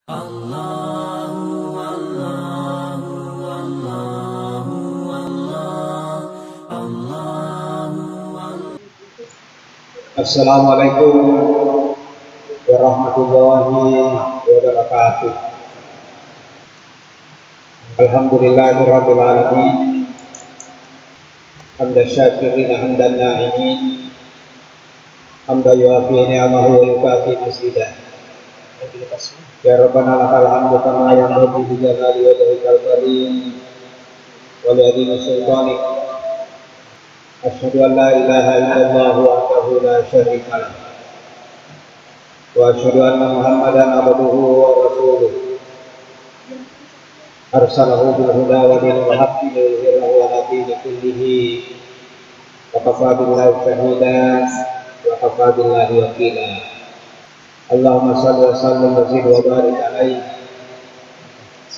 Assalamualaikum warahmatullahi wabarakatuh. Alhamdulillahirabbil alamin. Hamdan syakirin hamdan na'imin. Hamdan yuafi ni'amahu wa yukafi mazidah. Ya Rabbana lakal hamdu kama yanbaghi li jalali wajhikal karim wa li 'azimi sultanik. Asyhadu an la ilaha illallah wahdahu la syarika lah. Wa asyhadu anna Muhammadan abduhu wa rasuluh. Arsalahu bil huda wa dinil haqqi liyudhhirahu 'ala dini kullihi. Wa kafaa billahi shahidan wa kafaa billahi wakila. Allahumma shalli wa sallim wa zid wa barik alaihi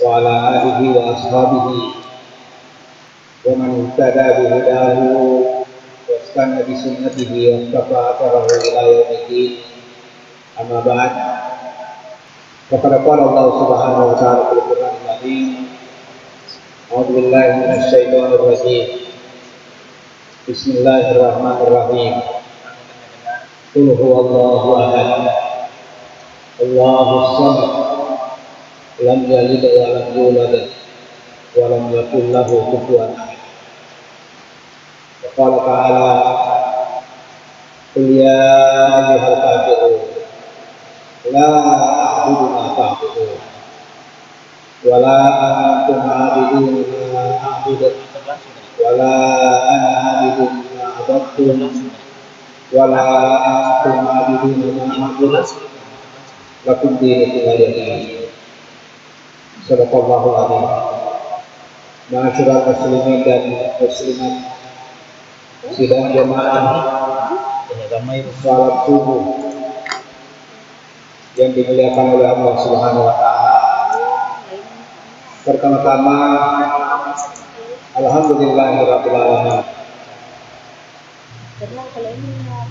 wa ala alihi wa ashabihi wa man ihtada bi hudahu واستنى بسنته واقتفى اثره الى يوم الدين. اما بعد فقد قال الله سبحانه وتعالى في القران العظيم اعوذ بالله من الشيطان الرجيم بسم الله الرحمن الرحيم قل هو الله احد الله الصمد لم يلد ولم يولد ولم يكن له كفوا احد. قال تعالى قل يا أيها الكافرون لا أعبد ما تعبدون ولا أنتم عابدون ما أعبد ولا أنا عابد ما عبدتم ولا أنتم عابدون ما أعبد لكم دينكم ولي دين. صدق الله العظيم. Ma'asyiral muslimin dan muslimat sidang jamaah salat subuh yang dimuliakan oleh Allah Subhanahu wa taala. Pertama-tama alhamdulillahirabbil alamin.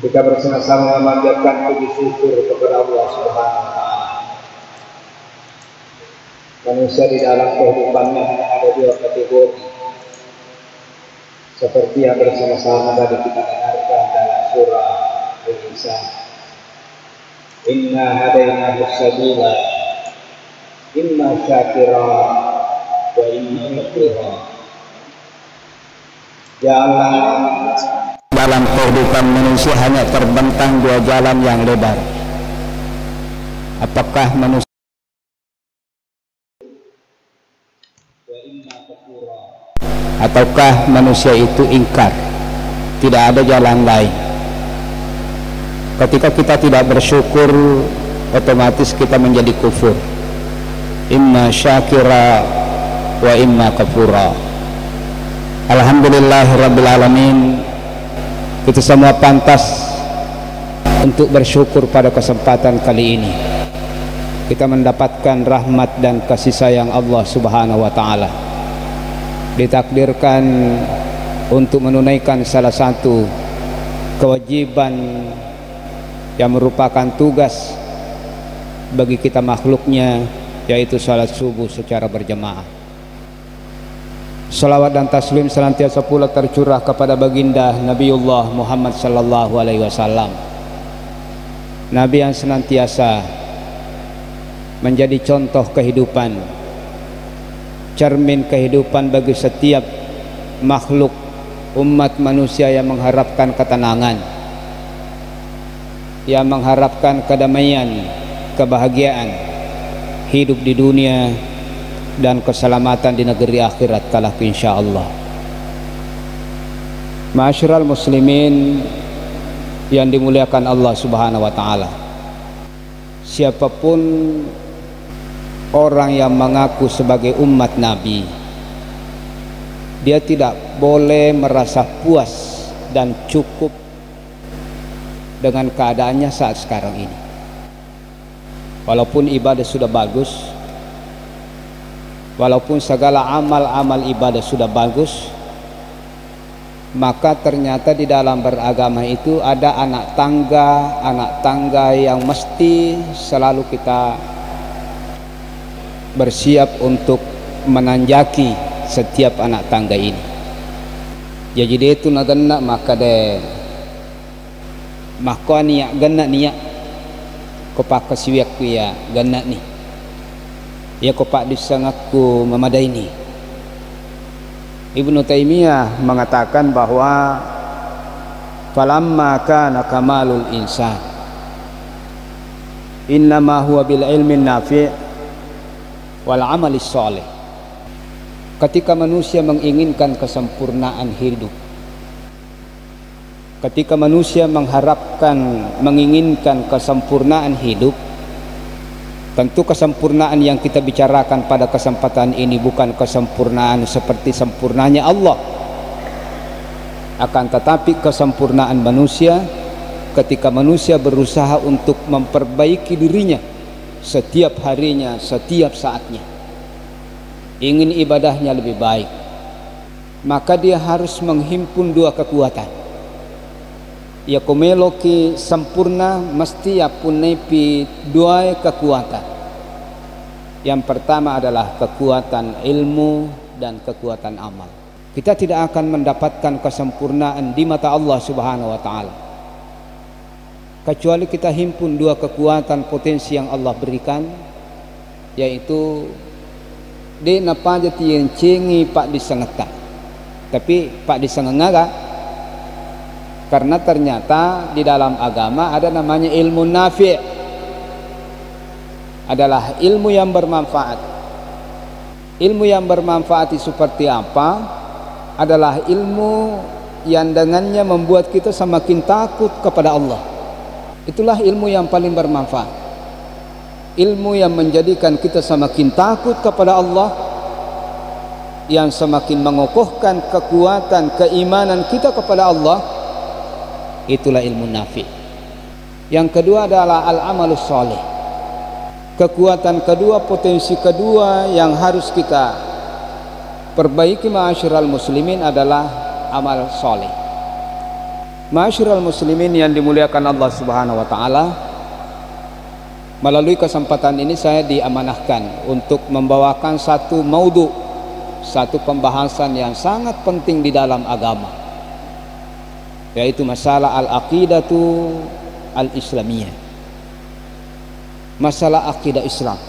Kita bersama-sama memanjatkan puji syukur kepada Allah Subhanahu wa taala. Manusia di dalam kehidupannya hanya ada dua kategori, seperti yang bersama-sama tadi kita dengarkan dalam surah Al-Insan. Inna hadainahu sabila imma syakira wa imma kafura. Jalan dalam kehidupan manusia hanya terbentang dua jalan yang lebar. Apakah manusia ataukah manusia itu ingkar, tidak ada jalan lain. Ketika kita tidak bersyukur, otomatis kita menjadi kufur. Imma syakira wa imma kafura. Alhamdulillahirabbil alamin. Kita semua pantas untuk bersyukur pada kesempatan kali ini. Kita mendapatkan rahmat dan kasih sayang Allah Subhanahu wa taala. Ditakdirkan untuk menunaikan salah satu kewajiban yang merupakan tugas bagi kita makhluknya, yaitu salat subuh secara berjamaah. Salawat dan taslim senantiasa pula tercurah kepada baginda Nabiullah Muhammad sallallahu alaihi wasallam, Nabi yang senantiasa menjadi contoh kehidupan, cermin kehidupan bagi setiap makhluk umat manusia yang mengharapkan ketenangan, yang mengharapkan kedamaian, kebahagiaan hidup di dunia dan keselamatan di negeri akhirat kelak insyaallah. Ma'asyiral muslimin yang dimuliakan Allah Subhanahu wa taala, siapapun orang yang mengaku sebagai umat Nabi, dia tidak boleh merasa puas dan cukup dengan keadaannya saat sekarang ini. Walaupun ibadah sudah bagus, walaupun segala amal-amal ibadah sudah bagus, maka ternyata di dalam beragama itu ada anak tangga yang mesti selalu kita bersiap untuk menanjaki setiap anak tangga ini. Jadi itu nagana maka de maka niya gana niya ko pa kasiwek ko ya gana ni ya ko pa disangaku memadai ni. Ibnu Taimiyah mengatakan bahwa falamma kana kamalul insan innama huwa bil ilmin nafi' wal amalis salih. Ketika manusia menginginkan kesempurnaan hidup, ketika manusia menginginkan kesempurnaan hidup, tentu kesempurnaan yang kita bicarakan pada kesempatan ini bukan kesempurnaan seperti sempurnanya Allah, akan tetapi kesempurnaan manusia ketika manusia berusaha untuk memperbaiki dirinya setiap harinya, setiap saatnya, ingin ibadahnya lebih baik, maka dia harus menghimpun dua kekuatan. Ya komeloki sempurna mesti ya punepi dua kekuatan. Yang pertama adalah kekuatan ilmu dan kekuatan amal. Kita tidak akan mendapatkan kesempurnaan di mata Allah Subhanahu wa taala kecuali kita himpun dua kekuatan potensi yang Allah berikan, yaitu de napa jati yang cengi pak disengeta tapi pak disengengaga, karena ternyata di dalam agama ada namanya ilmu nafi', adalah ilmu yang bermanfaat. Ilmu yang bermanfaat itu seperti apa? Adalah ilmu yang dengannya membuat kita semakin takut kepada Allah. Itulah ilmu yang paling bermanfaat. Ilmu yang menjadikan kita semakin takut kepada Allah, yang semakin mengokohkan kekuatan keimanan kita kepada Allah, itulah ilmu nafi'. Yang kedua adalah al-amalus shalih. Kekuatan kedua, potensi kedua yang harus kita perbaiki ma'asyiral muslimin adalah amal shalih. Ma'asyiral muslimin yang dimuliakan Allah Subhanahu wa taala, melalui kesempatan ini saya diamanahkan untuk membawakan satu maudhu, satu pembahasan yang sangat penting di dalam agama, yaitu masalah al-aqidatu al-islamiyah, masalah akidah Islam.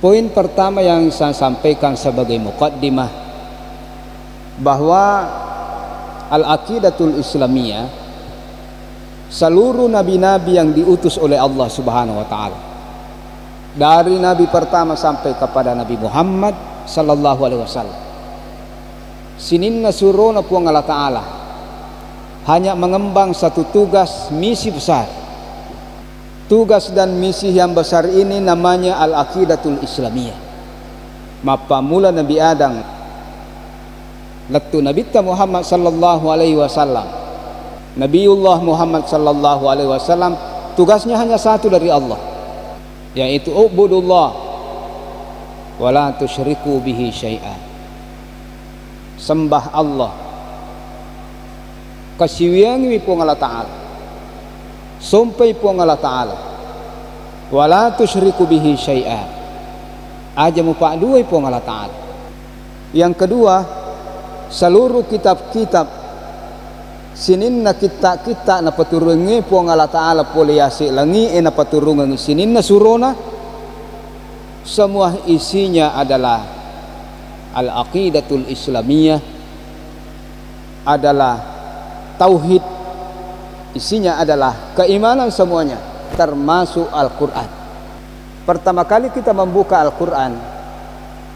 Poin pertama yang saya sampaikan sebagai muqaddimah, bahwa al-aqidatul islamiyah, seluruh nabi-nabi yang diutus oleh Allah Subhanahu wa taala, dari nabi pertama sampai kepada Nabi Muhammad sallallahu alaihi wasallam, sininna suruna puang Allah taala hanya mengembang satu tugas misi besar. Tugas dan misi yang besar ini namanya al-aqidatul islamiyah. Mapa mula Nabi Adam letu Nabi Muhammad sallallahu alaihi wasallam, Nabiullah Muhammad sallallahu alaihi wasallam, tugasnya hanya satu dari Allah, yaitu ubudullah wa la tusyriku bihi syai'an. Sembah Allah, kasiwiangi pun Allah taala, sampai pun Allah taala, wa la tusyriku bihi syai'an, aja mupa dua pun Allah taala. Yang kedua, seluruh kitab-kitab sininna kita na paturungi po Allah taala poliasi langi na paturungan sininna surona, semua isinya adalah al-aqidatul islamiyah, adalah tauhid, isinya adalah keimanan semuanya, termasuk Al-Quran. Pertama kali kita membuka Al-Quran,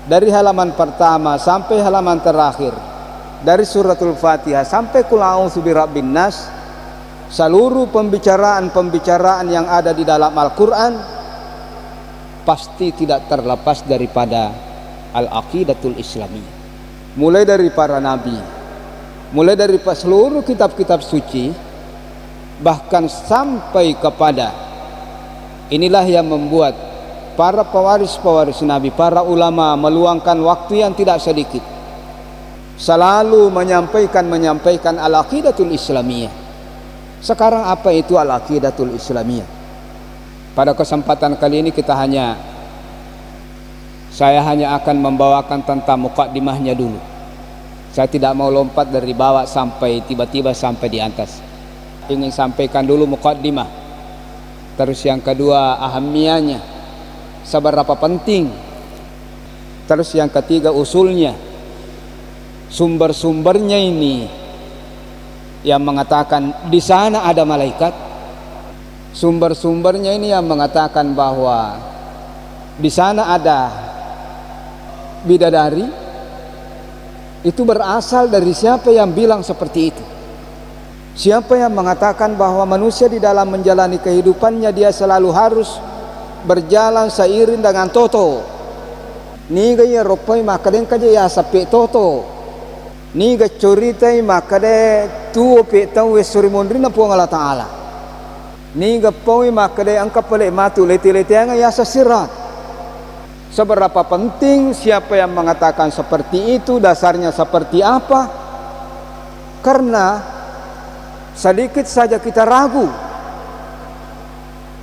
dari halaman pertama sampai halaman terakhir, dari suratul Fatihah sampai qul a'udzu birabbin nas, seluruh pembicaraan yang ada di dalam Al-Quran pasti tidak terlepas daripada al-aqidatul islamiyah. Mulai dari para nabi, mulai dari seluruh kitab-kitab suci, bahkan sampai kepada, inilah yang membuat para pewaris nabi, para ulama meluangkan waktu yang tidak sedikit selalu menyampaikan al-aqidatul islamiyah. Sekarang apa itu al-aqidatul islamiyah? Pada kesempatan kali ini kita hanya Saya hanya akan membawakan tentang muqaddimahnya dulu. Saya tidak mau lompat dari bawah sampai tiba-tiba sampai di atas. Ingin sampaikan dulu muqaddimah. Terus yang kedua ahamiyahnya, seberapa penting. Terus yang ketiga usulnya, sumber-sumbernya ini yang mengatakan di sana ada malaikat. Sumber-sumbernya ini yang mengatakan bahwa di sana ada bidadari. Itu berasal dari siapa yang bilang seperti itu? Siapa yang mengatakan bahwa manusia di dalam menjalani kehidupannya dia selalu harus berjalan seiring dengan toto? Niga ya ropai makadeng kaje ya sape toto. Niga curitai makade tuo pe tau wesuri mondrina puang Allah Ta'ala. Niga pawi makade angka pale matu leti-leti anga ya sasirat. Seberapa penting, siapa yang mengatakan seperti itu, dasarnya seperti apa? Karena sedikit saja kita ragu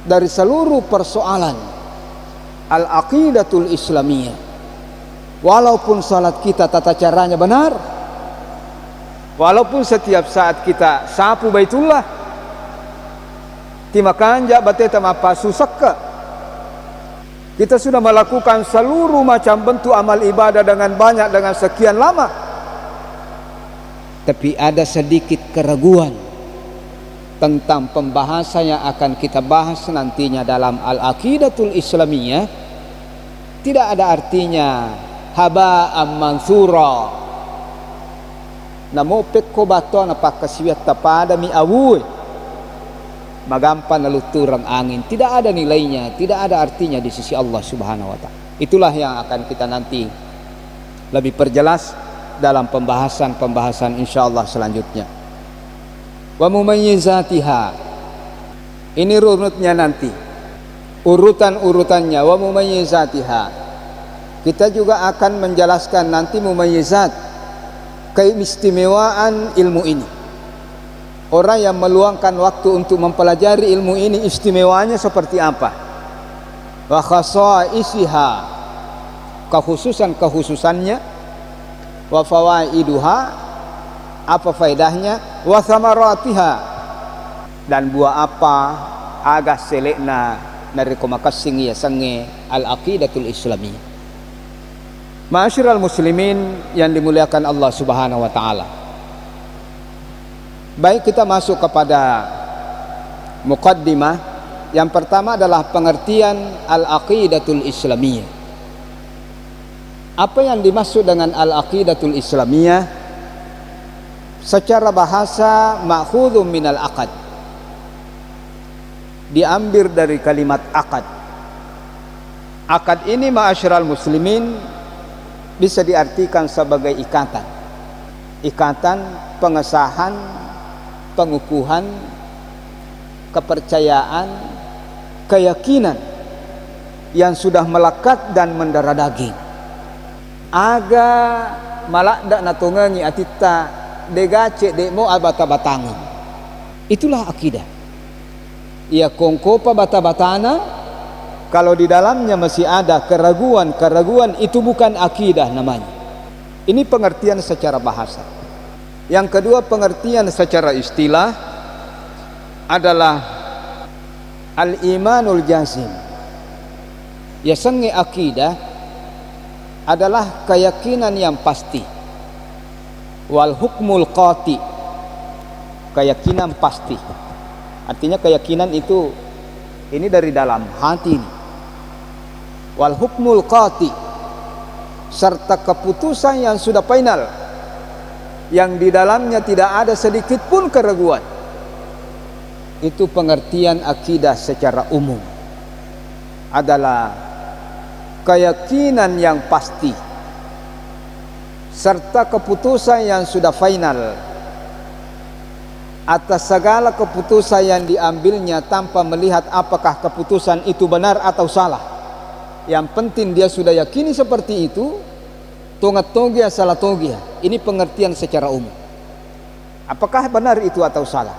dari seluruh persoalan al-aqidatul islamiyah. Walaupun salat kita tata caranya benar, walaupun setiap saat kita sapu baitullah, timakanja bateta mapa susakka, kita sudah melakukan seluruh macam bentuk amal ibadah dengan banyak, dengan sekian lama, tapi ada sedikit keraguan tentang pembahasan yang akan kita bahas nantinya dalam al-aqidatul islamiyah. Tidak ada artinya haba'an mansura, namo pekko bato na pakasiwat tapada mi awuy magampan lalu turang angin. Tidak ada nilainya, tidak ada artinya di sisi Allah Subhanahu wa Ta'ala. Itulah yang akan kita nanti lebih perjelas dalam pembahasan insyaallah selanjutnya. Wa mumayyizatiha, ini runutnya nanti, urutan-urutannya. Wa mumayyizatiha, kita juga akan menjelaskan nanti mumayyizat, keistimewaan ilmu ini. Orang yang meluangkan waktu untuk mempelajari ilmu ini istimewanya seperti apa? Wa khasaisiha, kekhususannya. Wa fawaiduha, apa faedahnya? Wa thamaratiha, dan buah apa agak selekna dari komakasing ya sange al-aqidatul islamiyah. Ma'asyiral muslimin yang dimuliakan Allah Subhanahu wa Ta'ala, baik, kita masuk kepada muqaddimah. Yang pertama adalah pengertian al-aqidatul islamiyah. Apa yang dimaksud dengan al-aqidatul islamiyah? Secara bahasa ma'khudhum minal aqad, diambil dari kalimat akad. Akad ini ma'asyiral muslimin bisa diartikan sebagai ikatan. Ikatan, pengesahan, pengukuhan, kepercayaan, keyakinan yang sudah melekat dan mendarah daging. Aga malakda natungangi atita degace demo abata-batangan. Itulah akidah. Ia kongkopa bata-batana. Kalau di dalamnya masih ada keraguan-keraguan, itu bukan akidah namanya. Ini pengertian secara bahasa. Yang kedua, pengertian secara istilah adalah al-imanul jazim. Ya sange akidah adalah keyakinan yang pasti. Wal hukmul qati, keyakinan pasti. Artinya keyakinan itu ini dari dalam hati ini. Wal hukmul qati, serta keputusan yang sudah final, yang di dalamnya tidak ada sedikit pun keraguan. Itu pengertian akidah secara umum, adalah keyakinan yang pasti serta keputusan yang sudah final atas segala keputusan yang diambilnya tanpa melihat apakah keputusan itu benar atau salah. Yang penting dia sudah yakini seperti itu, tongat togia salah togia. Ini pengertian secara umum. Apakah benar itu atau salah?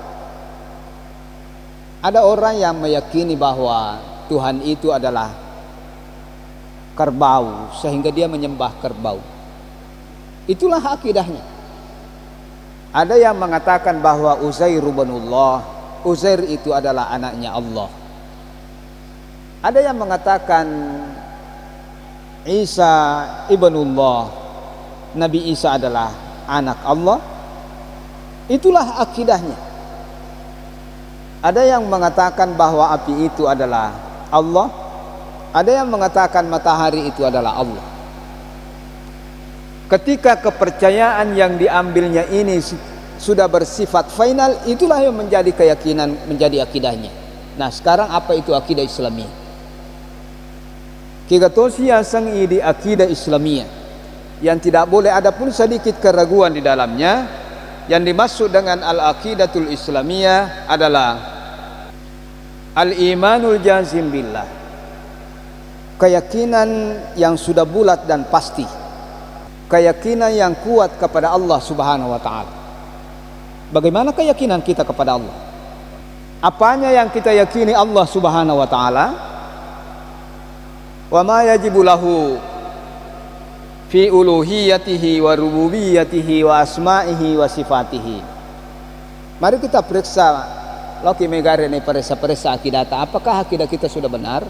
Ada orang yang meyakini bahwa Tuhan itu adalah kerbau sehingga dia menyembah kerbau. Itulah akidahnya. Ada yang mengatakan bahwa Uzair ibnullah, Uzair itu adalah anaknya Allah. Ada yang mengatakan Isa ibnullah, Nabi Isa adalah anak Allah. Itulah akidahnya. Ada yang mengatakan bahwa api itu adalah Allah. Ada yang mengatakan matahari itu adalah Allah. Ketika kepercayaan yang diambilnya ini sudah bersifat final, itulah yang menjadi keyakinan, menjadi akidahnya. Nah, sekarang apa itu akidah Islamiyah? Kigatosia sangi di akidah Islamiyah yang tidak boleh ada pun sedikit keraguan di dalamnya. Yang dimaksud dengan al-aqidatul Islamiyah adalah al-imanul jazim billah, keyakinan yang sudah bulat dan pasti, keyakinan yang kuat kepada Allah Subhanahu wa taala. Bagaimana keyakinan kita kepada Allah? Apanya yang kita yakini Allah Subhanahu wa taala? Wa ma yajibu lahu fi uluhiyatihi wa rububiyatihi wa asma'ihi wa sifatihi. Mari kita periksa loki megare ni perisa-perisa akidata, apakah akidah kita sudah benar?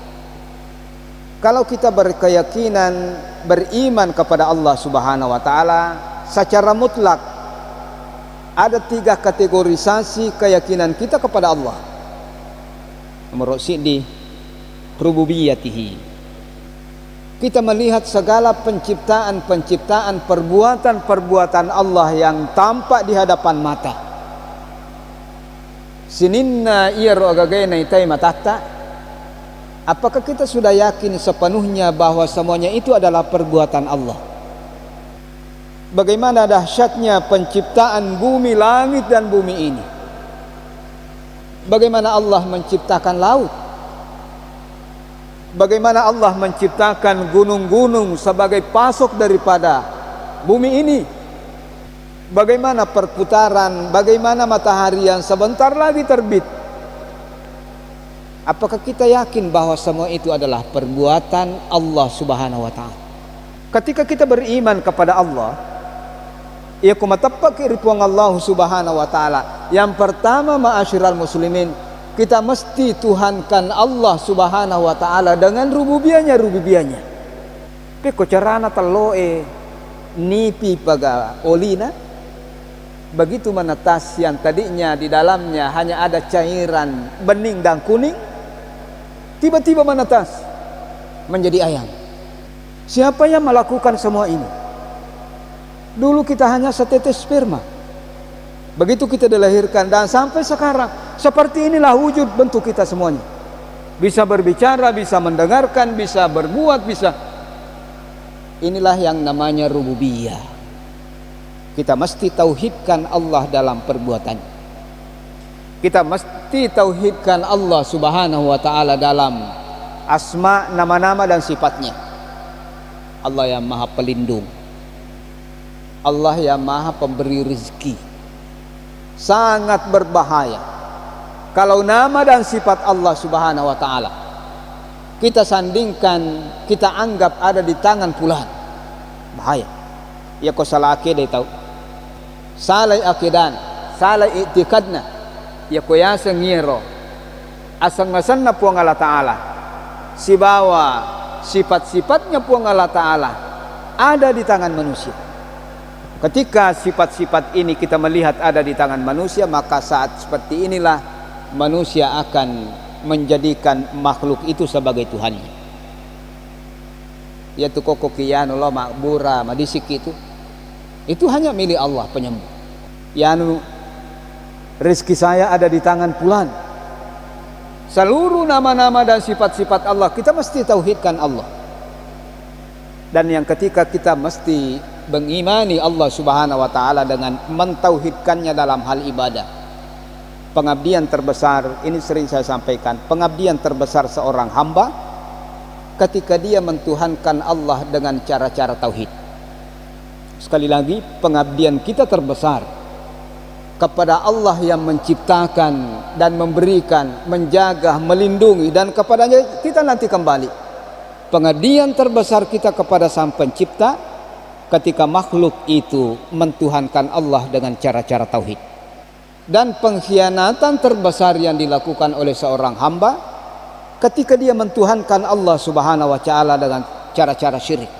Kalau kita berkeyakinan, beriman kepada Allah Subhanahu wa taala secara mutlak, ada 3 kategorisasi keyakinan kita kepada Allah. Nomor sidi rububiyatihi. Kita melihat segala penciptaan-penciptaan, perbuatan-perbuatan Allah yang tampak di hadapan mata. Sininna iro agagena itai matata. Apakah kita sudah yakin sepenuhnya bahwa semuanya itu adalah perbuatan Allah? Bagaimana dahsyatnya penciptaan bumi, langit dan bumi ini? Bagaimana Allah menciptakan laut? Bagaimana Allah menciptakan gunung-gunung sebagai pasok daripada bumi ini? Bagaimana perputaran, bagaimana matahari yang sebentar lagi terbit? Apakah kita yakin bahwa semua itu adalah perbuatan Allah Subhanahu wa taala? Ketika kita beriman kepada Allah, ia kumatapak iripuang Allah Subhanahu wa taala. Yang pertama, ma'asyiral muslimin, kita mesti tuhankan Allah Subhanahu wa taala dengan rububiyahnya. Pe kocarana taloe nipi paga olina, begitu menetas yang tadinya di dalamnya hanya ada cairan bening dan kuning, tiba-tiba menetas menjadi ayam. Siapa yang melakukan semua ini? Dulu kita hanya setetes sperma. Begitu kita dilahirkan dan sampai sekarang, seperti inilah wujud bentuk kita semuanya. Bisa berbicara, bisa mendengarkan, bisa berbuat, bisa. Inilah yang namanya rububiyah. Kita mesti tauhidkan Allah dalam perbuatannya. Kita mesti tauhidkan Allah Subhanahu wa taala dalam asma, nama-nama dan sifatnya. Allah yang Maha Pelindung. Allah yang Maha Pemberi rezeki. Sangat berbahaya kalau nama dan sifat Allah Subhanahu wa taala kita sandingkan, kita anggap ada di tangan fulan. Bahaya. Ya ko salah akidah tahu. Salah akidan, salah i'tiqadna. Ya ko ya sengiro. Asang-asang na puang Allah taala. Si bawa sifat-sifatnya puang Allah taala ada di tangan manusia. Ketika sifat-sifat ini kita melihat ada di tangan manusia, maka saat seperti inilah manusia akan menjadikan makhluk itu sebagai Tuhannya. Yaitu kokokiano lo makbura madisik itu hanya milik Allah penyembuh. Yanu rezeki saya ada di tangan fulan. Seluruh nama-nama dan sifat-sifat Allah kita mesti tauhidkan Allah. Dan yang ketika kita mesti mengimani Allah Subhanahu wa taala dengan mentauhidkannya dalam hal ibadah. Pengabdian terbesar, ini sering saya sampaikan, pengabdian terbesar seorang hamba ketika dia mentuhankan Allah dengan cara-cara tauhid. Sekali lagi, pengabdian kita terbesar kepada Allah yang menciptakan dan memberikan, menjaga, melindungi, dan kepadanya kita nanti kembali. pengabdian terbesar kita kepada Sang Pencipta ketika makhluk itu mentuhankan Allah dengan cara-cara tauhid. Dan pengkhianatan terbesar yang dilakukan oleh seorang hamba ketika dia mentuhankan Allah Subhanahu wa taala dengan cara-cara syirik.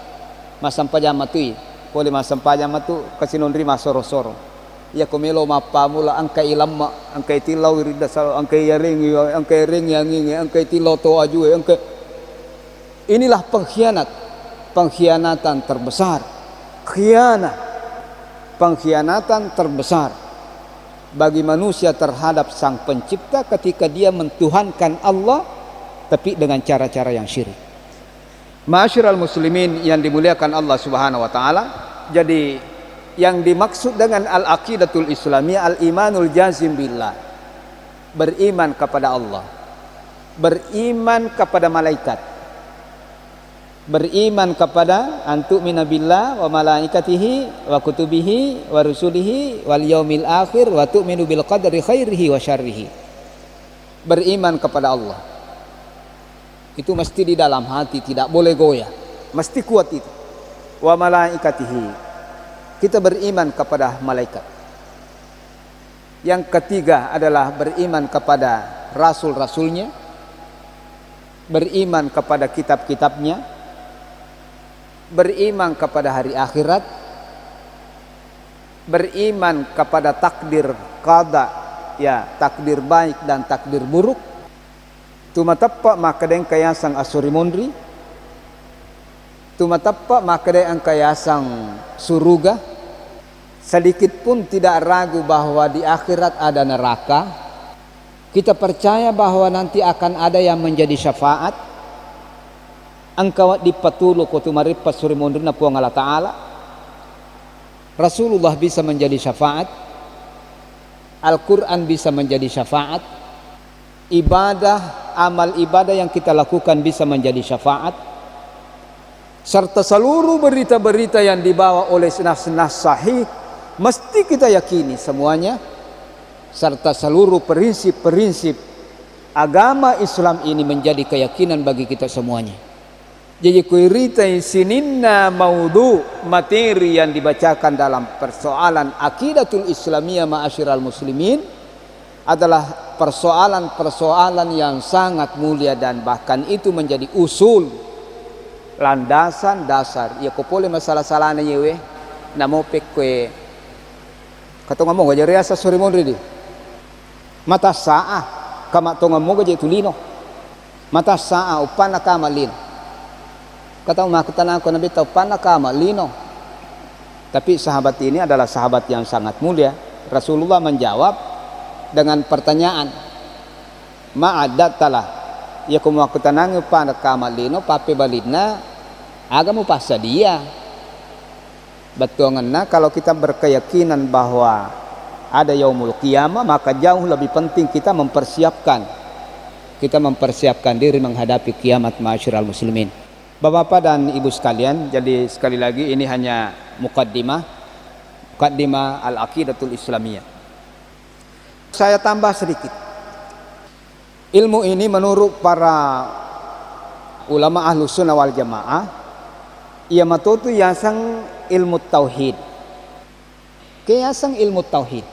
Masam pajama tu, boleh masam pajama tu kasinon rima soro-soro. Ya komelo mapamula angkai lamma, angkai tilau irida sal, angkai yaring, angkai ring yang ini, angkai tilau to ajue, angkai. Inilah pengkhianat, pengkhianatan terbesar. Khianat, pengkhianatan terbesar bagi manusia terhadap Sang Pencipta ketika dia mentuhankan Allah tapi dengan cara-cara yang syirik. Ma'asyiral muslimin yang dimuliakan Allah Subhanahu wa taala, jadi yang dimaksud dengan al-aqidatul islamiyah al-imanul jazim billah, beriman kepada Allah, beriman kepada malaikat, beriman kepada antu'mina billah wa malaikatihi wa kutubihi wa rusulihi wal yaumil akhir wa tu'minu bil qadri khairihi wa syarrihi. Beriman kepada Allah itu mesti di dalam hati, tidak boleh goyah, mesti kuat itu. Wa malaikatihi, kita beriman kepada malaikat. Yang ketiga adalah beriman kepada rasul-rasulnya, beriman kepada kitab-kitabnya, beriman kepada hari akhirat, beriman kepada takdir qada, ya, takdir baik dan takdir buruk. Tumatappa makadeng kayasang asuri mondri, tumatappa makadeng kayasang suruga. Sedikit pun tidak ragu bahwa di akhirat ada neraka. Kita percaya bahwa nanti akan ada yang menjadi syafaat. Angkawat dipatulu ko tumaripat suri mondrina puang Allah Ta'ala. Rasulullah bisa menjadi syafaat, Al-Quran bisa menjadi syafaat, ibadah, amal ibadah yang kita lakukan bisa menjadi syafaat, serta seluruh berita-berita yang dibawa oleh nas-nas sahih mesti kita yakini semuanya, serta seluruh prinsip-prinsip agama Islam ini menjadi keyakinan bagi kita semuanya. Jadi kuiritai sininna maudu, materi yang dibacakan dalam persoalan aqidatul islamiyah ma'asyiral muslimin adalah persoalan-persoalan yang sangat mulia dan bahkan itu menjadi usul, landasan dasar. Ya kopole masalah-salahnya yewe namo pekwe kato ngomong aja riasa suri mondri di mata saah kama to ngomong aja tulino mata saah upana kama lin kata makutan aku nabi tau pana kama lino. Tapi sahabat ini adalah sahabat yang sangat mulia. Rasulullah menjawab dengan pertanyaan, ma'adatalah ya kumu aku tanang pana kama lino pape balina agamu pasa dia. Betul ngena kalau kita berkeyakinan bahwa ada yaumul qiyamah, maka jauh lebih penting kita mempersiapkan diri menghadapi kiamat ma'asyiral muslimin. Bapak-bapak dan ibu sekalian, jadi sekali lagi ini hanya muqaddimah al-aqidatul islamiyah. Saya tambah sedikit. Ilmu ini menurut para ulama ahlus sunnah wal jamaah, ia matutu yasang ilmu tauhid. Kayasang ilmu tauhid.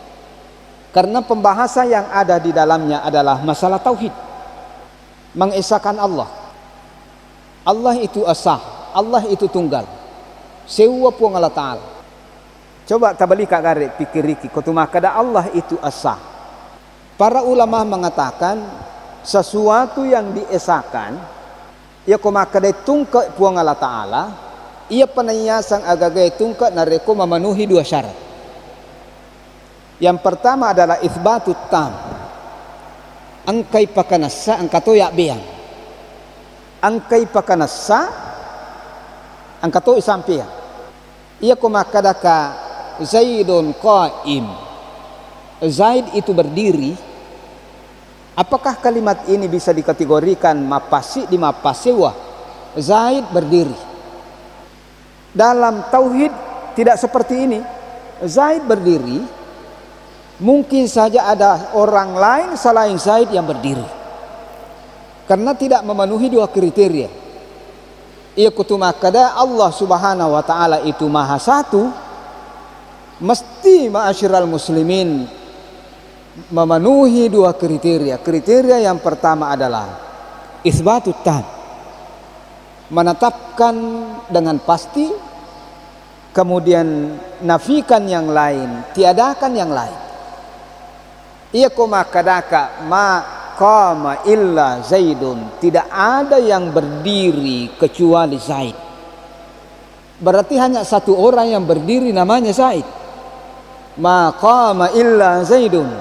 Karena pembahasan yang ada di dalamnya adalah masalah tauhid. Mengesahkan Allah. Allah itu asah, Allah itu tunggal. Sewa puang Allah Ta'ala. Coba tabali kak garik pikiriki kutuma kada Allah itu asah. Para ulama mengatakan sesuatu yang diesakan ia kumakada tungkak puang Allah Ta'ala, ia penayasang agagai tungkak nareko memenuhi dua syarat. Yang pertama adalah itsbatut tam. Angkai pakanasa angkato yak beang. Angkai pakanasa angkato isampia. Ia kumakadaka Zaidun qaim. Zaid itu berdiri. Apakah kalimat ini bisa dikategorikan mapasi di mapasewa? Zaid berdiri. Dalam tauhid tidak seperti ini. Zaid berdiri. Mungkin saja ada orang lain selain Zaid yang berdiri. Karena tidak memenuhi dua kriteria. ia kutumakada Allah subhanahu wa ta'ala itu maha satu, mesti ma'asyiral muslimin memenuhi dua kriteria. Kriteria yang pertama adalah isbatut tam, menetapkan dengan pasti, kemudian nafikan yang lain, tiadakan yang lain. Ia kumakadaka ma qama illa Zaidun, tidak ada yang berdiri kecuali Zaid. Berarti hanya satu orang yang berdiri, namanya Zaid. Ma qama illa Zaidun,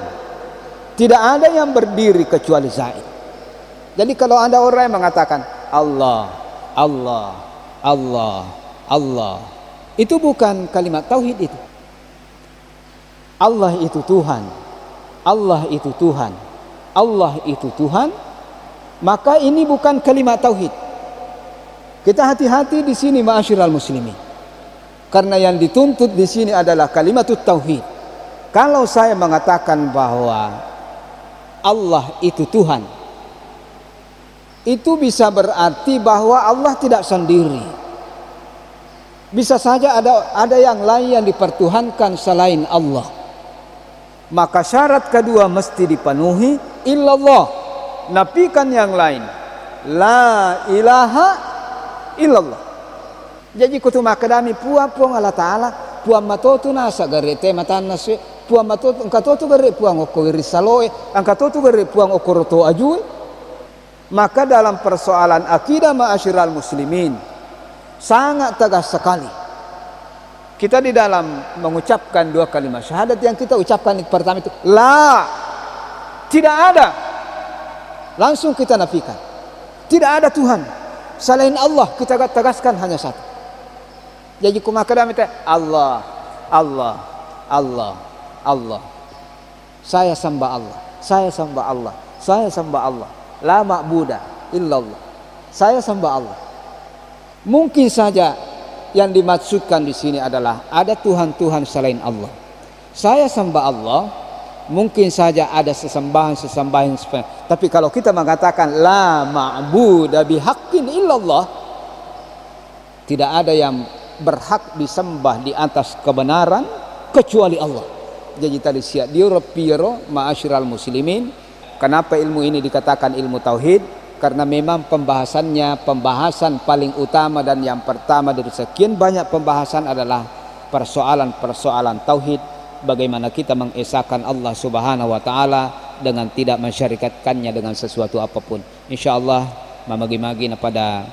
tidak ada yang berdiri kecuali Zaid. Jadi kalau ada orang yang mengatakan Allah, Allah, Allah, Allah, itu bukan kalimat tauhid itu. Allah itu Tuhan, Allah itu Tuhan, Allah itu Tuhan, maka ini bukan kalimat tauhid. Kita hati-hati di sini ma'asyiral muslimin. Karena yang dituntut di sini adalah kalimat tauhid. Kalau saya mengatakan bahwa Allah itu Tuhan, itu bisa berarti bahwa Allah tidak sendiri. Bisa saja ada yang lain yang dipertuhankan selain Allah. Maka syarat kedua mesti dipenuhi, illallah, nafikan yang lain, la ilaha illallah. Jadi kutuma kadami puang Allah Ta'ala, puang matotu nasa gare tema tanas, puang matotu angkatotu gare puang okori saloe, angkatotu gare puang okoroto ajue. Maka dalam persoalan akidah ma'asyiral muslimin sangat tegas sekali. Kita di dalam mengucapkan dua kalimat syahadat, yang kita ucapkan pertama itu la, tidak ada, langsung kita nafikan, tidak ada Tuhan selain Allah, kita tegaskan hanya satu. Jadi kumakadam itu Allah, Allah, Allah, Allah. Saya sembah Allah, saya sembah Allah, saya sembah Allah. La ma'buda illallah, saya sembah Allah. Mungkin saja yang dimaksudkan di sini adalah ada Tuhan-Tuhan selain Allah. Saya sembah Allah, mungkin saja ada sesembahan. Tapi kalau kita mengatakan la ma'buda bihaqqin illallah, tidak ada yang berhak disembah di atas kebenaran kecuali Allah. Jadi tadi siap diropiro ma'asyiral muslimin. Kenapa ilmu ini dikatakan ilmu tauhid? Karena memang pembahasan paling utama dan yang pertama dari sekian banyak pembahasan adalah persoalan-persoalan tauhid, bagaimana kita mengesahkan Allah Subhanahu wa taala dengan tidak mensyarikatkannya dengan sesuatu apapun. Insyaallah mamagi-magi pada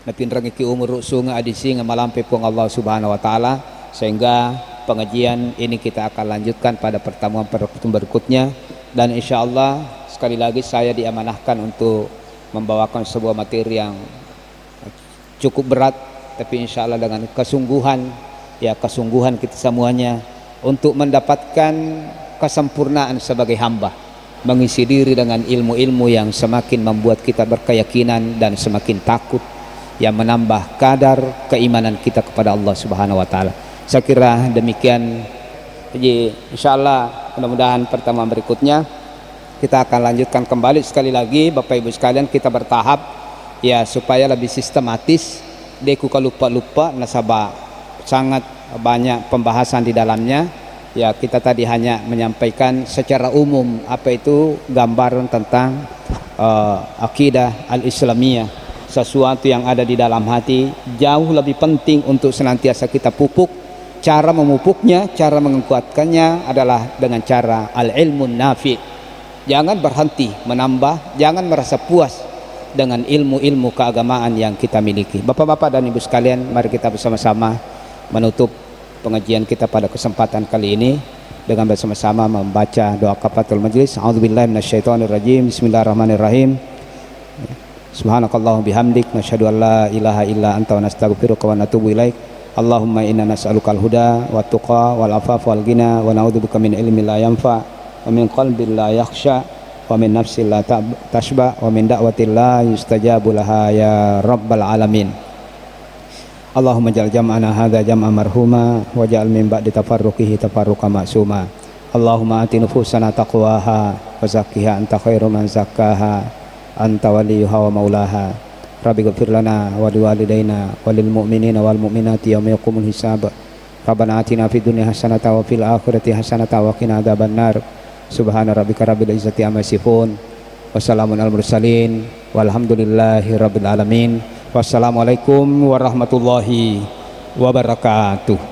napin rangiki umur sunga adisi ngamalampe pung Allah Subhanahu wa taala, sehingga pengajian ini kita akan lanjutkan pada pertemuan berikutnya. Dan insyaallah sekali lagi saya diamanahkan untuk membawakan sebuah materi yang cukup berat, tapi insya Allah dengan kesungguhan kita semuanya untuk mendapatkan kesempurnaan sebagai hamba, mengisi diri dengan ilmu-ilmu yang semakin membuat kita berkeyakinan dan semakin takut, yang menambah kadar keimanan kita kepada Allah Subhanahu wa taala. Saya kira demikian. Jadi insya Allah mudah-mudahan pertemuan berikutnya kita akan lanjutkan kembali. Sekali lagi Bapak Ibu sekalian, kita bertahap ya supaya lebih sistematis. Deku lupa nasabah sangat banyak pembahasan di dalamnya. Ya kita tadi hanya menyampaikan secara umum apa itu gambaran tentang akidah al-islamiyah, sesuatu yang ada di dalam hati. Jauh lebih penting untuk senantiasa kita pupuk. Cara memupuknya, cara menguatkannya adalah dengan cara al-ilmun nafi'. Jangan berhenti menambah, jangan merasa puas dengan ilmu-ilmu keagamaan yang kita miliki. Bapak-bapak dan ibu sekalian, mari kita bersama-sama menutup pengajian kita pada kesempatan kali ini dengan bersama-sama membaca doa kafaratul majlis. A'udzubillahi minasyaitonirrajim. Bismillahirrahmanirrahim. Subhanakallahumma bihamdik nasyhadu an la ilaha illa anta wa nastaghfiruka wa natubu ilaik. Allahumma inna nas'alukal huda wa tuqa wal afafa wal ghina wa na'udzubika min ilmin la yanfa wa min qalbin la yakhsha wa min nafsin la tashba wa min da'watin la yustajabu laha ya rabbal alamin. Allahumma ja'al jam'ana hadza jam'an marhuma wa ja'al min ba'di tafarruqihi tafarruqan ma'suma. Allahumma ati nufusana taqwaha wa zakkiha anta khairu man zakkaha anta waliyuha wa maulaha. Rabbi ghfir lana wa liwalidayna wa lil mu'minina wal mu'minati yawma yaqumul hisab. Rabbana atina fid dunya hasanatan wa fil akhirati hasanatan wa qina adzabannar. Subhana rabbika rabbil izzati amma yasifun. Wassalamun alal mursalin walhamdulillahi rabbil alamin. Wassalamualaikum warahmatullahi wabarakatuh.